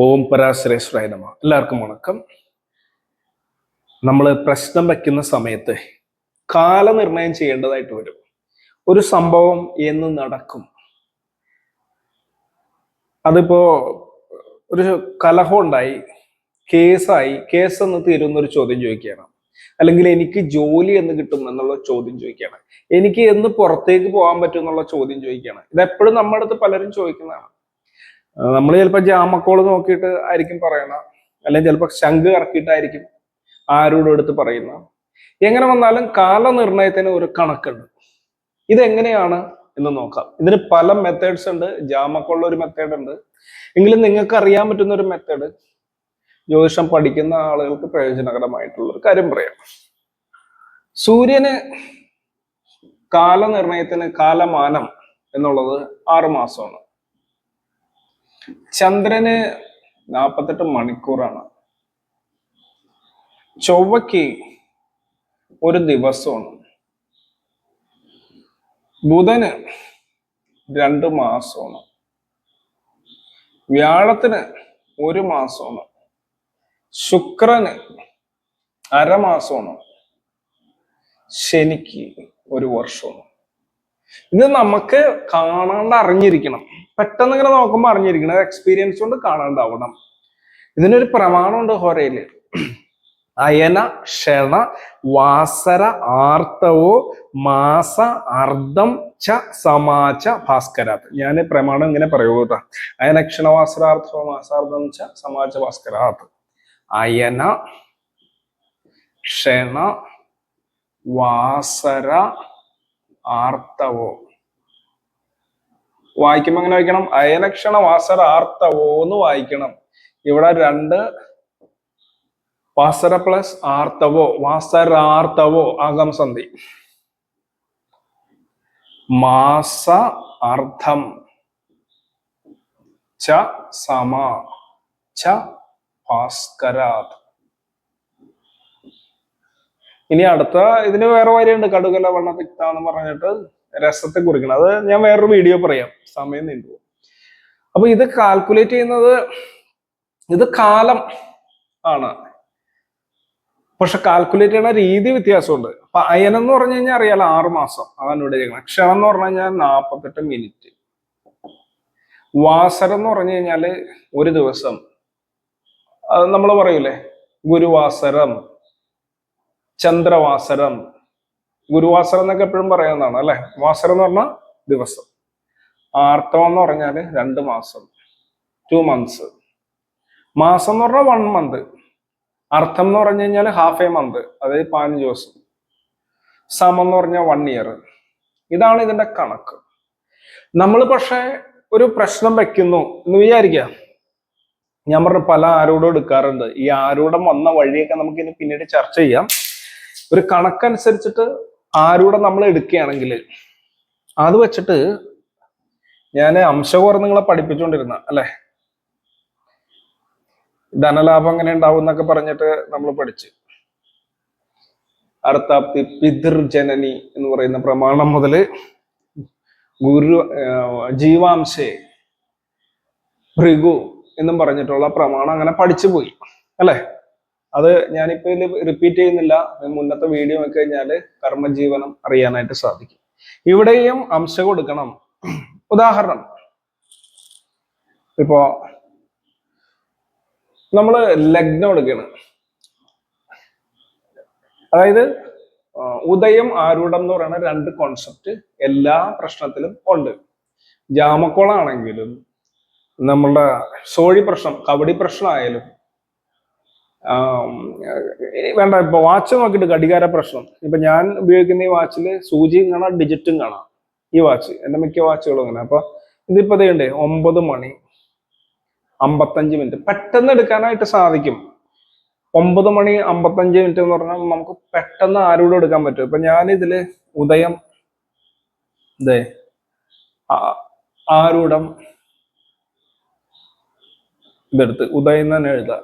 ഓം പരാശരേശ്വരായ നമഃ. എല്ലാവർക്കും വണക്കം. നമ്മൾ പ്രശ്നം വയ്ക്കുന്ന സമയത്ത് കാലനിർണയം ചെയ്യേണ്ടതായിട്ട് വരും. ഒരു സംഭവം എന്ന് നടക്കും, അതിപ്പോ ഒരു കലഹം ഉണ്ടായി, കേസായി, കേസ് എന്ന് തീരുന്ന ഒരു ചോദ്യം ചോദിക്കുകയാണ്, അല്ലെങ്കിൽ എനിക്ക് ജോലി എന്ന് കിട്ടും എന്നുള്ള ചോദ്യം ചോദിക്കുകയാണ്, എനിക്ക് എന്ന് പുറത്തേക്ക് പോകാൻ പറ്റും എന്നുള്ള ചോദ്യം ചോദിക്കുകയാണ്. ഇതെപ്പോഴും നമ്മുടെ അടുത്ത് പലരും ചോദിക്കുന്നതാണ്. നമ്മൾ ചിലപ്പോൾ ജാമക്കോള് നോക്കിയിട്ട് ആയിരിക്കും പറയണ, അല്ലെങ്കിൽ ചിലപ്പോൾ ശംഖ് കറക്കിയിട്ടായിരിക്കും ആരോടും എടുത്ത് പറയുന്ന. എങ്ങനെ വന്നാലും കാലനിർണയത്തിന് ഒരു കണക്കുണ്ട്. ഇതെങ്ങനെയാണ് എന്ന് നോക്കാം. ഇതിന് പല മെത്തേഡ്സ് ഉണ്ട്. ജാമക്കോള്ള ഒരു മെത്തേഡ് ഉണ്ട്. എങ്കിലും നിങ്ങൾക്ക് അറിയാൻ പറ്റുന്ന ഒരു മെത്തേഡ് ജ്യോതിഷം പഠിക്കുന്ന ആളുകൾക്ക് പ്രയോജനകരമായിട്ടുള്ള ഒരു കാര്യം പറയാം. സൂര്യന് കാലനിർണയത്തിന് കാലമാനം എന്നുള്ളത് 6 മാസമാണ്. ചന്ദ്രന് 48 മണിക്കൂറാണ്. ചൊവ്വയ്ക്ക് ഒരു ദിവസമാണ്. ബുധന് 2 മാസമാണ്. വ്യാഴത്തിന് 1 മാസമാണ്. ശുക്രന് അരമാസമാണ്. ശനിക്ക് 1 വർഷമാണ്. ഇത് നമുക്ക് കാണാണ്ട് അറിഞ്ഞിരിക്കണം. പെട്ടെന്ന് ഇങ്ങനെ നോക്കുമ്പോൾ അറിഞ്ഞിരിക്കണം. എക്സ്പീരിയൻസ് കൊണ്ട് കാണാണ്ടാവണം. ഇതിനൊരു പ്രമാണമുണ്ട് ഹോരയില്. അയന ക്ഷണ വാസര ആർത്തവോ മാസ അർദ്ധം ച സമാച ഭാസ്കരാത്. ഞാൻ പ്രമാണം ഇങ്ങനെ പറയൂ കേട്ടോ. അയന ക്ഷണവാസരാർത്ഥോ മാസാർദ്ധം ച സമാച ഭാസ്കരാത്. അയന ക്ഷണ വാസര ആർത്തവോ. വായിക്കുമ്പോ എങ്ങനെ വായിക്കണം? അയനക്ഷണ വാസര ആർത്തവോ എന്ന് വായിക്കണം. ഇവിടെ 2 വാസര പ്ലസ് ആർത്തവോ, വാസരാർത്തവോ ആഗം സന്ധി. മാസ അർദ്ധം ച സമ ച ഭാസ്കരാത്. ഇനി അടുത്ത ഇതിന് വേറെ വരെയുണ്ട്. കടുകല വണ്ണത്തിക്ത എന്ന് പറഞ്ഞിട്ട് രസത്തെ കുറിക്കണം. അത് ഞാൻ വേറൊരു വീഡിയോ പറയാം, സമയം നീണ്ടു. അപ്പൊ ഇത് കാൽക്കുലേറ്റ് ചെയ്യുന്നത്, ഇത് കാലം ആണ്, പക്ഷെ കാൽക്കുലേറ്റ് ചെയ്യുന്ന രീതി വ്യത്യാസമുണ്ട്. അപ്പൊ അയനം എന്ന് പറഞ്ഞു കഴിഞ്ഞാൽ അറിയാലോ, 6 മാസം. അതാണ് ഇവിടെ ചെയ്യുന്നത്. ക്ഷണം എന്ന് പറഞ്ഞു കഴിഞ്ഞാൽ 48 മിനിറ്റ്. വാസരം എന്ന് പറഞ്ഞു കഴിഞ്ഞാല് 1 ദിവസം. അത് നമ്മൾ പറയൂലേ, ഗുരുവാസരം, ചന്ദ്രവാസരം. ഗുരുവാസരം എന്നൊക്കെ എപ്പോഴും പറയാവുന്നതാണ് അല്ലെ. വാസരം എന്ന് പറഞ്ഞാൽ ദിവസം. ആർത്തവം എന്ന് പറഞ്ഞാല് 2 മാസം, 2 മന്ത്സ്. മാസം എന്ന് പറഞ്ഞാൽ 1 മന്ത്. അർത്ഥം എന്ന് പറഞ്ഞു കഴിഞ്ഞാൽ ഹാഫ് എ മന്ത്, അതായത് 15 ദിവസം. സമം എന്ന് പറഞ്ഞാൽ 1 ഇയർ. ഇതാണ് ഇതിന്റെ കണക്ക്. നമ്മൾ പക്ഷെ ഒരു പ്രശ്നം വെക്കുന്നു എന്ന് വിചാരിക്കുക. ഞാൻ പറഞ്ഞ പല ആരൂഢം എടുക്കാറുണ്ട്. ഈ ആരൂഢം വന്ന വഴിയൊക്കെ നമുക്ക് ഇനി പിന്നീട് ചർച്ച ചെയ്യാം. ഒരു കണക്കനുസരിച്ചിട്ട് ആരൂഢം നമ്മൾ എടുക്കുകയാണെങ്കിൽ അത് വെച്ചിട്ട് ഞാൻ അംശകോർ നിങ്ങളെ പഠിപ്പിച്ചുകൊണ്ടിരുന്ന അല്ലെ, ധനലാഭം എങ്ങനെ ഉണ്ടാവും എന്നൊക്കെ പറഞ്ഞിട്ട് നമ്മൾ പഠിച്ച്. അർത്ഥാപ്തി പിതൃജനനി എന്ന് പറയുന്ന പ്രമാണം മുതല് ഗുരു ജീവാംശേ ഭൃഗു എന്നും പറഞ്ഞിട്ടുള്ള പ്രമാണം അങ്ങനെ പഠിച്ചു പോയി അല്ലെ. അത് ഞാനിപ്പോ ഇതിൽ റിപ്പീറ്റ് ചെയ്യുന്നില്ല. മുന്നത്തെ വീഡിയോ നോക്കി കഴിഞ്ഞാല് കർമ്മജീവനം അറിയാനായിട്ട് സാധിക്കും. ഇവിടെയും അംശം കൊടുക്കണം. ഉദാഹരണം, ഇപ്പോ നമ്മള് ലഗ്നം എടുക്കണം. അതായത് ഉദയം ആരൂഢം എന്ന് പറയുന്ന 2 കോൺസെപ്റ്റ് എല്ലാ പ്രശ്നത്തിലും ഉണ്ട്. ജാമക്കോളാണെങ്കിലും നമ്മളുടെ സോഴി പ്രശ്നം, കവടി പ്രശ്നമായാലും വേണ്ട. ഇപ്പൊ വാച്ച് നോക്കിയിട്ട് ഘടികാര പ്രശ്നം. ഇപ്പൊ ഞാൻ ഉപയോഗിക്കുന്ന ഈ വാച്ചില് സൂചിയും കാണാം, ഡിജിറ്റും കാണാം. ഈ വാച്ച് എന്റെ മിക്ക വാച്ചുകളും അങ്ങനെ. അപ്പൊ ഇതിപ്പോ ചെയ്യണ്ടേ 9 മണി 55 മിനിറ്റ് പെട്ടെന്ന് എടുക്കാനായിട്ട് സാധിക്കും. 9 മണി 55 മിനിറ്റ് എന്ന് പറഞ്ഞാൽ നമുക്ക് പെട്ടെന്ന് ആരോടും എടുക്കാൻ പറ്റും. ഇപ്പൊ ഞാൻ ഇതില് ഉദയം ആരൂഢം ഇതെടുത്ത് ഉദയം തന്നെ എഴുതാം.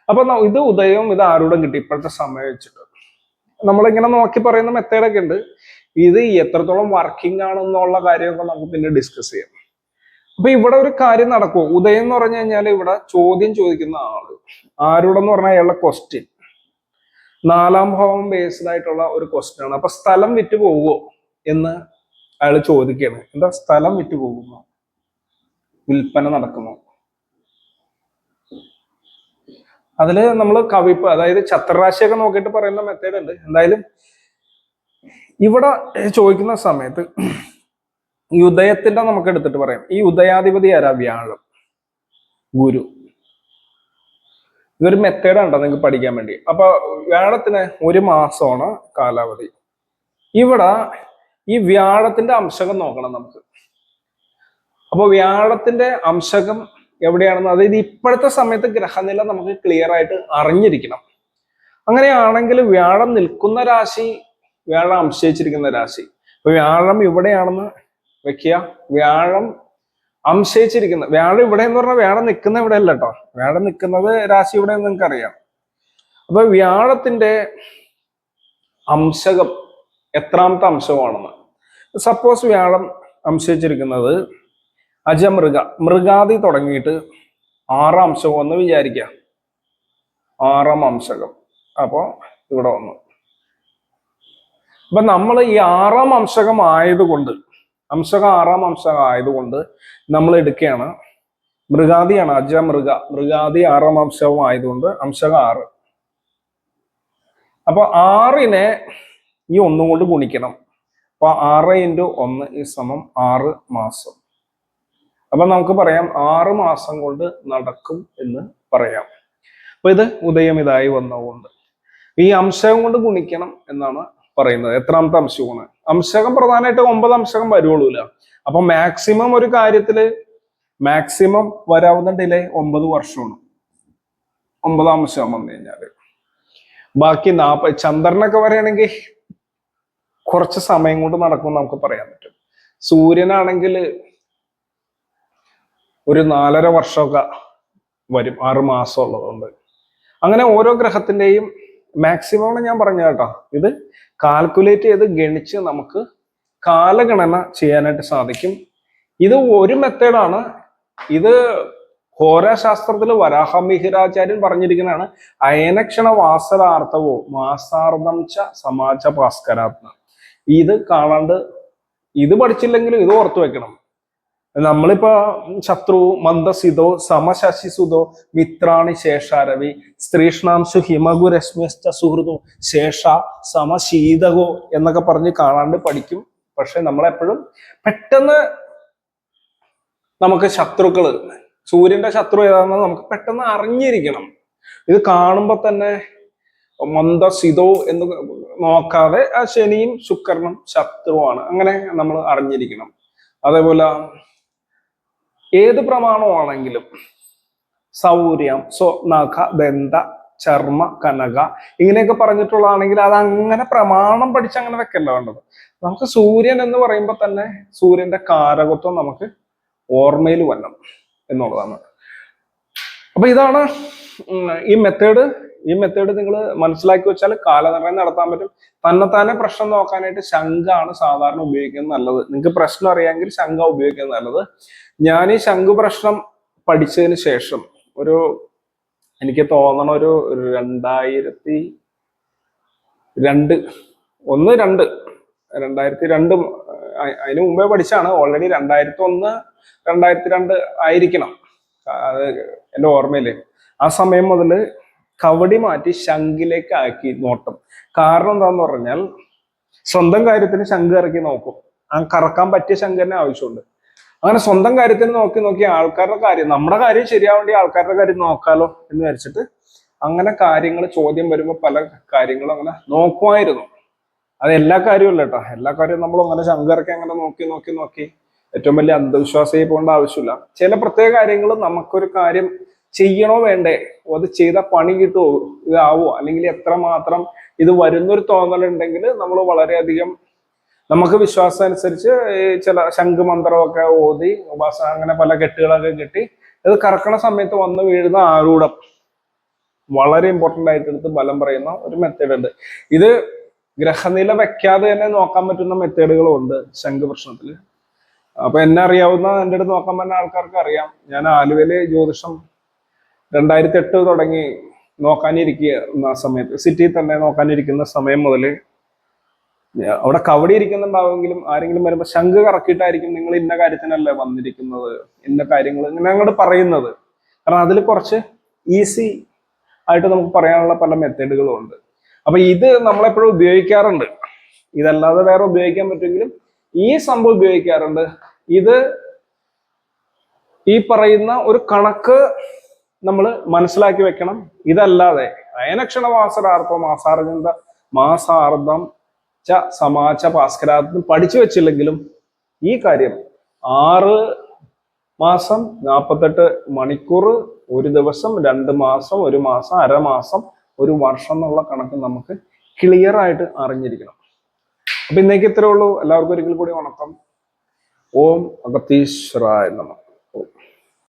അപ്പൊ ഇത് ഉദയം, ഇത് ആരൂഢം കിട്ടി ഇപ്പോഴത്തെ സമയം വെച്ചിട്ട്. നമ്മളിങ്ങനെ നോക്കി പറയുന്ന മെത്തേഡൊക്കെ ഉണ്ട്. ഇത് എത്രത്തോളം വർക്കിംഗ് ആണെന്നുള്ള കാര്യമൊക്കെ നമുക്ക് പിന്നെ ഡിസ്കസ് ചെയ്യാം. അപ്പൊ ഇവിടെ ഒരു കാര്യം നടക്കുമോ? ഉദയം എന്ന് പറഞ്ഞു കഴിഞ്ഞാൽ ഇവിടെ ചോദ്യം ചോദിക്കുന്ന ആള് ആരോടെന്ന് പറഞ്ഞാൽ അയാളുടെ ക്വസ്റ്റ്യൻ നാലാം ഭാവം ബേസ്ഡ് ആയിട്ടുള്ള ഒരു ക്വസ്റ്റ്യൻ ആണ്. അപ്പൊ സ്ഥലം വിറ്റ് പോവുമോ എന്ന് അയാൾ ചോദിക്കുകയാണ്. എന്താ സ്ഥലം വിറ്റ് പോകുമോ, വിൽപ്പന നടക്കുമോ? അതില് നമ്മൾ കവിപ്പ്, അതായത് ചത്രരാശിയൊക്കെ നോക്കിയിട്ട് പറയുന്ന മെത്തേഡ് ഉണ്ട്. എന്തായാലും ഇവിടെ ചോദിക്കുന്ന സമയത്ത് ഈ ഉദയത്തിന്റെ നമുക്ക് എടുത്തിട്ട് പറയാം. ഈ ഉദയാധിപതി ആരാ? വ്യാഴം, ഗുരു. ഇതൊരു മെത്തേഡാണ് നിങ്ങൾക്ക് പഠിക്കാൻ വേണ്ടി. അപ്പൊ വ്യാഴത്തിന് 1 മാസമാണ് കാലാവധി. ഇവിടെ ഈ വ്യാഴത്തിന്റെ അംശകം നോക്കണം നമുക്ക്. അപ്പൊ വ്യാഴത്തിന്റെ അംശകം എവിടെയാണെന്ന്, അതായത് ഇപ്പോഴത്തെ സമയത്ത് ഗ്രഹനില നമുക്ക് ക്ലിയർ ആയിട്ട് അറിഞ്ഞിരിക്കണം. അങ്ങനെയാണെങ്കിൽ വ്യാഴം നിൽക്കുന്ന രാശി, വ്യാഴം അംശയിച്ചിരിക്കുന്ന രാശി. അപ്പൊ വ്യാഴം ഇവിടെയാണെന്ന് വെക്കുക. വ്യാഴം അംശയിച്ചിരിക്കുന്ന, വ്യാഴം ഇവിടെ എന്ന് പറഞ്ഞാൽ വ്യാഴം നിൽക്കുന്ന ഇവിടെ അല്ല കേട്ടോ. വ്യാഴം നിൽക്കുന്നത് രാശി ഇവിടെ നിങ്ങൾക്ക് അറിയാം. അപ്പൊ വ്യാഴത്തിന്റെ അംശകം എത്രാമത്തെ അംശമാണെന്ന്, സപ്പോസ് വ്യാഴം അംശിച്ചിരിക്കുന്നത് അജമൃഗ, മൃഗാദി തുടങ്ങിയിട്ട് 6 അംശകം എന്ന് വിചാരിക്കുക. 6 അംശകം. അപ്പോ ഇവിടെ വന്നു. അപ്പൊ നമ്മൾ ഈ 6 അംശകം ആയതുകൊണ്ട്, അംശകം 6 അംശകം ആയതുകൊണ്ട് നമ്മൾ എടുക്കുകയാണ് മൃഗാദിയാണ്. അജമൃഗ, മൃഗാദി 6 അംശവും ആയതുകൊണ്ട് അംശകം 6. അപ്പൊ 6നെ ഈ 1 കൊണ്ട് ഗുണിക്കണം. അപ്പൊ 6 × 1 = 6 മാസം. അപ്പൊ നമുക്ക് പറയാം 6 മാസം കൊണ്ട് നടക്കും എന്ന് പറയാം. അപ്പൊ ഇത് ഉദയം ഇതായി വന്നതുകൊണ്ട് ഈ അംശകം കൊണ്ട് ഗുണിക്കണം എന്നാണ് പറയുന്നത്. എത്രാമത്തെ അംശമാണ്? അംശകം പ്രധാനമായിട്ട് 9 അംശകം വരുള്ളൂല. അപ്പൊ മാക്സിമം ഒരു കാര്യത്തില് മാക്സിമം വരാവുന്ന ഡിലേ 9 വർഷമാണ്. 9 അംശം വന്നു കഴിഞ്ഞാല് ബാക്കി 40. ചന്ദ്രനൊക്കെ വരികയാണെങ്കിൽ കുറച്ച് സമയം കൊണ്ട് നടക്കും നമുക്ക് പറയാൻ പറ്റും. സൂര്യനാണെങ്കിൽ ഒരു 4.5 വർഷമൊക്കെ വരും, 6 മാസം ഉള്ളതുകൊണ്ട്. അങ്ങനെ ഓരോ ഗ്രഹത്തിന്റെയും മാക്സിമം ഞാൻ പറഞ്ഞു കേട്ടോ. ഇത് കാൽക്കുലേറ്റ് ചെയ്ത് ഗണിച്ച് നമുക്ക് കാലഗണന ചെയ്യാനായിട്ട് സാധിക്കും. ഇത് ഒരു മെത്തേഡാണ്. ഇത് ഹോരാശാസ്ത്രത്തിൽ വരാഹമിഹിരാചാര്യൻ പറഞ്ഞിരിക്കുന്നതാണ്. അയനക്ഷണ വാസരാർത്ഥവോ മാസാർദ്ധം ച സമാജ ഭാസ്കരാത്മ. ഇത് കാണാണ്ട്, ഇത് പഠിച്ചില്ലെങ്കിലും ഇത് ഓർത്തു വെക്കണം. നമ്മളിപ്പോ ശത്രു മന്ദസിതോ സമശശിസുതോ മിത്രാണി ശേഷാരവി സ്ത്രീഷ്ണാംശു ഹിമഗുരശ്മിശ്ച സുഹൃതോ ശേഷ സമശീതകോ എന്നൊക്കെ പറഞ്ഞ് കാണാണ്ട് പഠിക്കും. പക്ഷെ നമ്മളെപ്പോഴും പെട്ടെന്ന് നമുക്ക് ശത്രുക്കള്, സൂര്യന്റെ ശത്രു ഏതാണെന്ന് നമുക്ക് പെട്ടെന്ന് അറിഞ്ഞിരിക്കണം. ഇത് കാണുമ്പോ തന്നെ മന്ദസിതോ എന്ന് നോക്കാതെ ആ ശനിയും ശുക്രനും ശത്രുവാണ്, അങ്ങനെ നമ്മൾ അറിഞ്ഞിരിക്കണം. അതേപോലെ ഏത് പ്രമാണമാണെങ്കിലും സൗര്യം, നഖ, ദന്ത, ചർമ്മ, കനക ഇങ്ങനെയൊക്കെ പറഞ്ഞിട്ടുള്ളതാണെങ്കിൽ അത് അങ്ങനെ പ്രമാണം പഠിച്ച് അങ്ങനെ വെക്കല്ല വേണ്ടത്. നമുക്ക് സൂര്യൻ എന്ന് പറയുമ്പോൾ തന്നെ സൂര്യന്റെ കാരകത്വം നമുക്ക് ഓർമ്മയിൽ വരണം എന്നുള്ളതാണ്. അപ്പൊ ഇതാണ് ഈ മെത്തേഡ്. ഈ മെത്തേഡ് നിങ്ങൾ മനസ്സിലാക്കി വെച്ചാൽ കാലനിർണ്ണയം നടത്താൻ പറ്റും. തന്നെത്താനെ പ്രശ്നം നോക്കാനായിട്ട് ശംഖാണ് സാധാരണ ഉപയോഗിക്കുന്നത് നല്ലത്. നിങ്ങൾക്ക് പ്രശ്നം അറിയാമെങ്കിൽ ശംഖ ഉപയോഗിക്കുന്നത് നല്ലത്. ഞാൻ ഈ ശംഖ് പ്രശ്നം പഠിച്ചതിന് ശേഷം എനിക്ക് തോന്നണ ഒരു 2002 അതിന് മുമ്പേ പഠിച്ചാണ്. ഓൾറെഡി 2001 2002 ആയിരിക്കണം അത് എൻ്റെ ഓർമ്മയില്. ആ സമയം മുതൽ കവടി മാറ്റി ശംഖിലേക്ക് ആക്കി നോട്ടം. കാരണം എന്താന്ന് പറഞ്ഞാൽ സ്വന്തം കാര്യത്തിന് ശംഖ് ഇറക്കി നോക്കും. ആ കറക്കാൻ പറ്റിയ ശംഖ് തന്നെ ആവശ്യമുണ്ട്. അങ്ങനെ സ്വന്തം കാര്യത്തിന് നോക്കി ആൾക്കാരുടെ കാര്യം, നമ്മുടെ കാര്യം ശരിയാവേണ്ടി ആൾക്കാരുടെ കാര്യം നോക്കാലോ എന്ന് വിചാരിച്ചിട്ട് അങ്ങനെ കാര്യങ്ങൾ ചോദ്യം വരുമ്പോൾ പല കാര്യങ്ങളും അങ്ങനെ നോക്കുമായിരുന്നു. അത് എല്ലാ കാര്യവും അല്ല കേട്ടോ. എല്ലാ കാര്യവും നമ്മൾ അങ്ങനെ ശംഖ് ഇറക്കി അങ്ങനെ നോക്കി ഏറ്റവും വലിയ അന്ധവിശ്വാസമായി പോകേണ്ട ആവശ്യമില്ല. ചില പ്രത്യേക കാര്യങ്ങൾ നമുക്കൊരു കാര്യം ചെയ്യണോ വേണ്ടേ, അത് ചെയ്ത പണി കിട്ടുമോ, ഇതാവോ, അല്ലെങ്കിൽ എത്രമാത്രം ഇത് വരുന്നൊരു തോന്നലുണ്ടെങ്കിൽ നമ്മൾ വളരെയധികം നമുക്ക് വിശ്വാസം അനുസരിച്ച് ചില ശംഖുമന്ത്രമൊക്കെ ഓതി ഉപാസന അങ്ങനെ പല കെട്ടുകളൊക്കെ കെട്ടി ഇത് കറക്കണ സമയത്ത് വന്ന് വീഴുന്ന ആരൂഢം വളരെ ഇമ്പോർട്ടൻ്റ് ആയിട്ട് എടുത്ത് ബലം പറയുന്ന ഒരു മെത്തേഡ് ഉണ്ട്. ഇത് ഗ്രഹനില വെക്കാതെ തന്നെ നോക്കാൻ പറ്റുന്ന മെത്തേഡുകളും ഉണ്ട് ശംഖ് പ്രശ്നത്തിൽ. അപ്പൊ എന്നെ അറിയാവുന്ന എൻ്റെ അടുത്ത് നോക്കാൻ പറ്റുന്ന ആൾക്കാർക്ക് അറിയാം, ഞാൻ ആലുവയില് ജ്യോതിഷം 2008 തുടങ്ങി നോക്കാനിരിക്കുന്ന സമയത്ത്, സിറ്റിയിൽ തന്നെ നോക്കാനിരിക്കുന്ന സമയം മുതൽ അവിടെ കവടി ഇരിക്കുന്നുണ്ടാവുമെങ്കിലും ആരെങ്കിലും വരുമ്പോൾ ശംഖ് കറക്കിയിട്ടായിരിക്കും നിങ്ങൾ ഇന്ന കാര്യത്തിനല്ലേ വന്നിരിക്കുന്നത്, ഇന്ന കാര്യങ്ങൾ ഇങ്ങനെ അങ്ങോട്ട് പറയുന്നത്. കാരണം അതിൽ കുറച്ച് ഈസി ആയിട്ട് നമുക്ക് പറയാനുള്ള പല മെത്തേഡുകളും ഉണ്ട്. അപ്പൊ ഇത് നമ്മളെപ്പോഴും ഉപയോഗിക്കാറുണ്ട്. ഇതല്ലാതെ വേറെ ഉപയോഗിക്കാൻ പറ്റുമെങ്കിലും ഈ സംഭവം ഉപയോഗിക്കാറുണ്ട്. ഇത് ഈ പറയുന്ന ഒരു കണക്ക് നമ്മൾ മനസ്സിലാക്കി വെക്കണം. ഇതല്ലാതെ അയനക്ഷണ വാസരാർത്ഥം മാസാർജന്ത മാസാർദ്ധം ച സമാച ഭാസ്കരാർത്ഥം പഠിച്ചു വെച്ചില്ലെങ്കിലും ഈ കാര്യം 6 മാസം 48 മണിക്കൂർ, ഒരു ദിവസം, 2 മാസം, 1 മാസം, അരമാസം, 1 വർഷം എന്നുള്ള കണക്ക് നമുക്ക് ക്ലിയർ ആയിട്ട് അറിഞ്ഞിരിക്കണം. അപ്പൊ ഇന്നേക്ക് ഇത്രേ ഉള്ളൂ. എല്ലാവർക്കും ഒരിക്കൽ കൂടി വണക്കം. ഓം അഗത്തീശ്വരായ നമഃ.